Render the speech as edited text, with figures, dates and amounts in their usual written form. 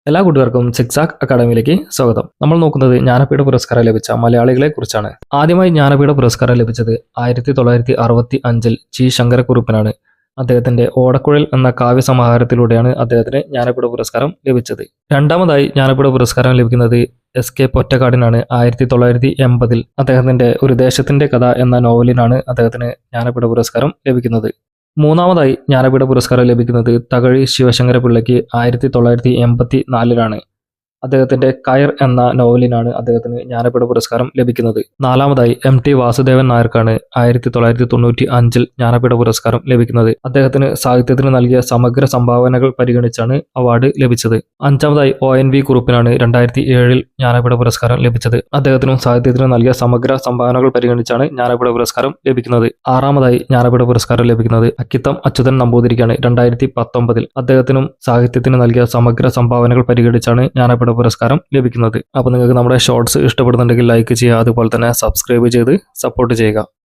എല്ലാ കൂട്ടുകാർക്കും സിക്സാക് അക്കാഡമിയിലേക്ക് സ്വാഗതം. നമ്മൾ നോക്കുന്നത് ജ്ഞാനപീഠ പുരസ്കാരം ലഭിച്ച മലയാളികളെ കുറിച്ചാണ്. ആദ്യമായി ജ്ഞാനപീഠ പുരസ്കാരം ലഭിച്ചത് 1965 ജി ശങ്കരക്കുറുപ്പിനാണ്. അദ്ദേഹത്തിന്റെ ഓടക്കുഴൽ എന്ന കാവ്യസമാഹാരത്തിലൂടെയാണ് അദ്ദേഹത്തിന് ജ്ഞാനപീഠ പുരസ്കാരം ലഭിച്ചത്. രണ്ടാമതായി ജ്ഞാനപീഠ പുരസ്കാരം ലഭിക്കുന്നത് SK പൊറ്റക്കാടിനാണ്. 1980 അദ്ദേഹത്തിന്റെ ഒരു ദേശത്തിന്റെ കഥ എന്ന നോവലിനാണ് അദ്ദേഹത്തിന് ജ്ഞാനപീഠ പുരസ്കാരം ലഭിക്കുന്നത്. മൂന്നാമതായി ജ്ഞാനപീഠ പുരസ്കാരം ലഭിക്കുന്നത് തകഴി ശിവശങ്കര പിള്ളയ്ക്ക് 1984 അദ്ദേഹത്തിന്റെ കയർ എന്ന നോവലിനാണ് അദ്ദേഹത്തിന് ജ്ഞാനപീഠ പുരസ്കാരം ലഭിക്കുന്നത്. നാലാമതായി MT വാസുദേവൻ നായർക്കാണ് 1995 ജ്ഞാനപീഠ പുരസ്കാരം ലഭിക്കുന്നത്. അദ്ദേഹത്തിന് സാഹിത്യത്തിന് നൽകിയ സമഗ്ര സംഭാവനകൾ പരിഗണിച്ചാണ് അവാർഡ് ലഭിച്ചത്. അഞ്ചാമതായി ONV കുറുപ്പിനാണ് 2007 ജ്ഞാനപീഠ പുരസ്കാരം ലഭിച്ചത്. അദ്ദേഹത്തിനും സാഹിത്യത്തിന് നൽകിയ സമഗ്ര സംഭാവനകൾ പരിഗണിച്ചാണ് ജ്ഞാനപീഠ പുരസ്കാരം ലഭിക്കുന്നത്. ആറാമതായി ജ്ഞാനപീഠ പുരസ്കാരം ലഭിക്കുന്നത് അക്കിത്തം അച്യുതൻ നമ്പൂതിരിക്കാണ്. 2019 അദ്ദേഹത്തിനും സാഹിത്യത്തിന് നൽകിയ സമഗ്ര സംഭാവനകൾ പരിഗണിച്ചാണ് ജ്ഞാനപീഠ പുരസ്കാരം ലഭിക്കുന്നത്. അപ്പോൾ നിങ്ങൾക്ക് നമ്മുടെ ഷോർട്സ് ഇഷ്ടപ്പെടുന്നുണ്ടെങ്കിൽ ലൈക്ക് ചെയ്യുക, അതുപോലെ തന്നെ സബ്സ്ക്രൈബ് ചെയ്ത് സപ്പോർട്ട് ചെയ്യുക.